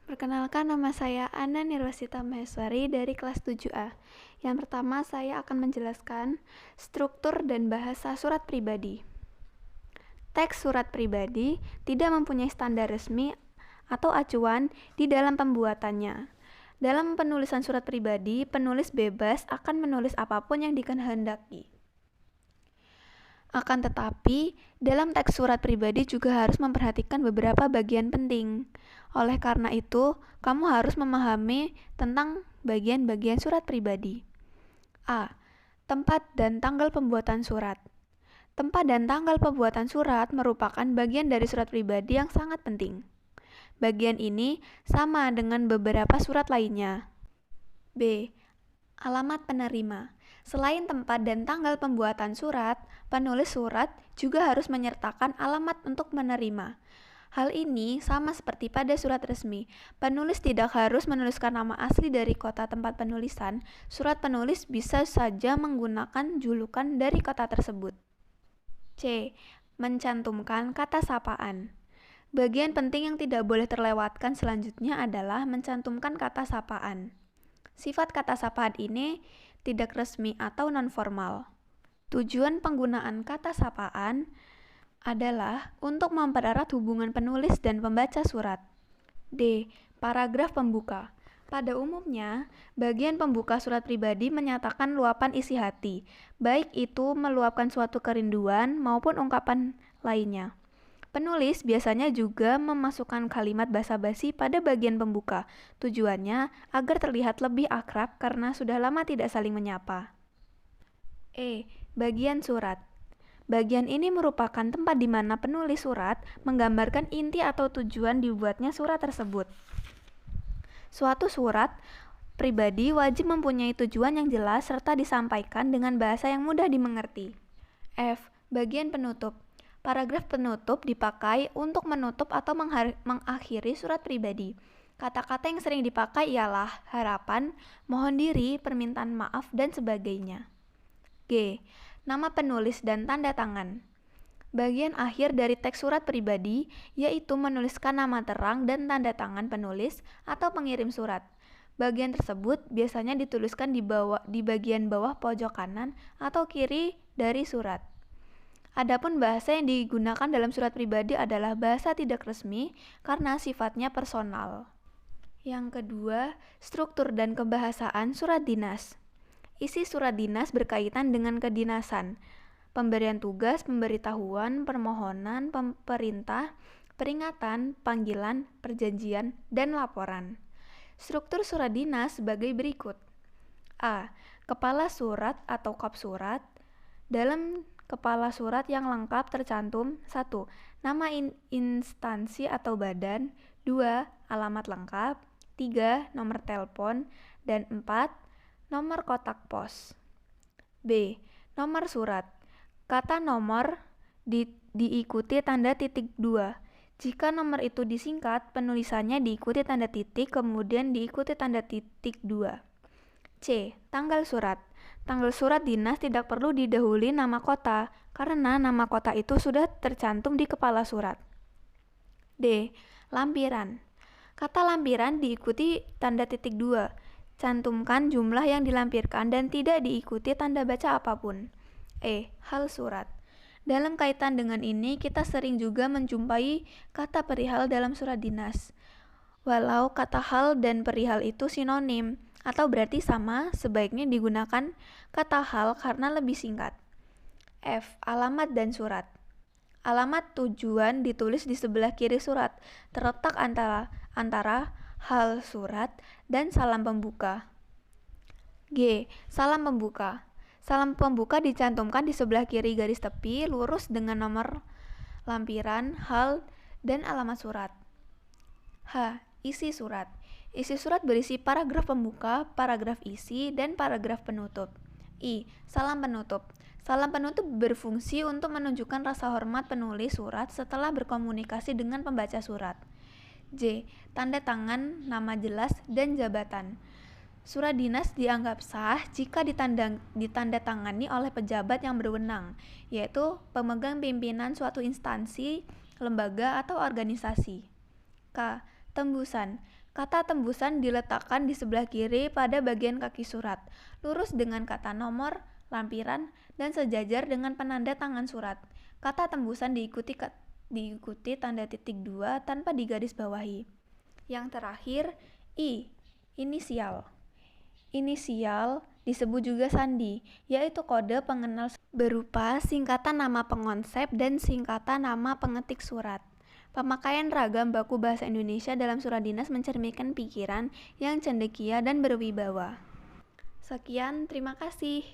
Perkenalkan, nama saya Ana Nirwasita Maheswari dari kelas 7A. Yang pertama, saya akan menjelaskan struktur dan bahasa surat pribadi. Teks surat pribadi tidak mempunyai standar resmi atau acuan di dalam pembuatannya. Dalam penulisan surat pribadi, penulis bebas akan menulis apapun yang dikehendaki. Akan tetapi, dalam teks surat pribadi juga harus memperhatikan beberapa bagian penting. Oleh karena itu, kamu harus memahami tentang bagian-bagian surat pribadi. A. Tempat dan tanggal pembuatan surat. Tempat dan tanggal pembuatan surat merupakan bagian dari surat pribadi yang sangat penting. Bagian ini sama dengan beberapa surat lainnya. B. Alamat penerima. Selain tempat dan tanggal pembuatan surat, penulis surat juga harus menyertakan alamat untuk menerima. Hal ini sama seperti pada surat resmi. Penulis tidak harus menuliskan nama asli dari kota tempat penulisan. Surat penulis bisa saja menggunakan julukan dari kota tersebut. C. Mencantumkan kata sapaan. Bagian penting yang tidak boleh terlewatkan selanjutnya adalah mencantumkan kata sapaan. Sifat kata sapaan ini tidak resmi atau non-formal. Tujuan penggunaan kata sapaan adalah untuk mempererat hubungan penulis dan pembaca surat. D. Paragraf pembuka. Pada umumnya, bagian pembuka surat pribadi menyatakan luapan isi hati, baik itu meluapkan suatu kerinduan maupun ungkapan lainnya. Penulis biasanya juga memasukkan kalimat basa-basi pada bagian pembuka. Tujuannya agar terlihat lebih akrab karena sudah lama tidak saling menyapa. E. Bagian surat. Bagian ini merupakan tempat di mana penulis surat menggambarkan inti atau tujuan dibuatnya surat tersebut. Suatu surat pribadi wajib mempunyai tujuan yang jelas serta disampaikan dengan bahasa yang mudah dimengerti. F. Bagian penutup. Paragraf penutup dipakai untuk menutup atau mengakhiri surat pribadi. Kata-kata yang sering dipakai ialah harapan, mohon diri, permintaan maaf, dan sebagainya. G. Nama penulis dan tanda tangan. Bagian akhir dari teks surat pribadi yaitu menuliskan nama terang dan tanda tangan penulis atau pengirim surat. Bagian tersebut biasanya dituliskan di bagian bawah pojok kanan atau kiri dari surat. Adapun bahasa yang digunakan dalam surat pribadi adalah bahasa tidak resmi karena sifatnya personal. Yang kedua, struktur dan kebahasaan surat dinas. Isi surat dinas berkaitan dengan kedinasan, pemberian tugas, pemberitahuan, permohonan, perintah, peringatan, panggilan, perjanjian, dan laporan. Struktur surat dinas sebagai berikut. A. Kepala surat atau kop surat. Dalam kepala surat yang lengkap tercantum 1. Nama instansi atau badan, 2. Alamat lengkap, 3. Nomor telepon, dan 4. Nomor kotak pos. B. Nomor surat. Kata nomor diikuti tanda titik 2. Jika nomor itu disingkat, penulisannya diikuti tanda titik, kemudian diikuti tanda titik 2. C. Tanggal surat. Tanggal surat dinas tidak perlu didahului nama kota, karena nama kota itu sudah tercantum di kepala surat. D. Lampiran. Kata lampiran diikuti tanda titik 2. Cantumkan jumlah yang dilampirkan dan tidak diikuti tanda baca apapun. E. Hal surat. Dalam kaitan dengan ini, kita sering juga menjumpai kata perihal dalam surat dinas. Walau kata hal dan perihal itu sinonim atau berarti sama, sebaiknya digunakan kata hal karena lebih singkat. F. Alamat dan surat. Alamat tujuan ditulis di sebelah kiri surat, terletak antara hal surat dan salam pembuka. G. Salam pembuka. Salam pembuka dicantumkan di sebelah kiri garis tepi lurus dengan nomor lampiran, hal, dan alamat surat. H. Isi surat. Isi surat berisi paragraf pembuka, paragraf isi, dan paragraf penutup. I. Salam penutup. Salam penutup berfungsi untuk menunjukkan rasa hormat penulis surat setelah berkomunikasi dengan pembaca surat. J. Tanda tangan, nama jelas, dan jabatan. Surat dinas dianggap sah jika ditandatangani oleh pejabat yang berwenang, yaitu pemegang pimpinan suatu instansi, lembaga, atau organisasi. K. Tembusan. Kata tembusan diletakkan di sebelah kiri pada bagian kaki surat, lurus dengan kata nomor, lampiran, dan sejajar dengan penanda tangan surat. Kata tembusan diikuti tanda titik 2 tanpa digarisbawahi. Yang terakhir, I. Inisial. Inisial disebut juga sandi, yaitu kode pengenal berupa singkatan nama pengonsep dan singkatan nama pengetik surat. Pemakaian ragam baku bahasa Indonesia dalam surat dinas mencerminkan pikiran yang cendekia dan berwibawa. Sekian, terima kasih.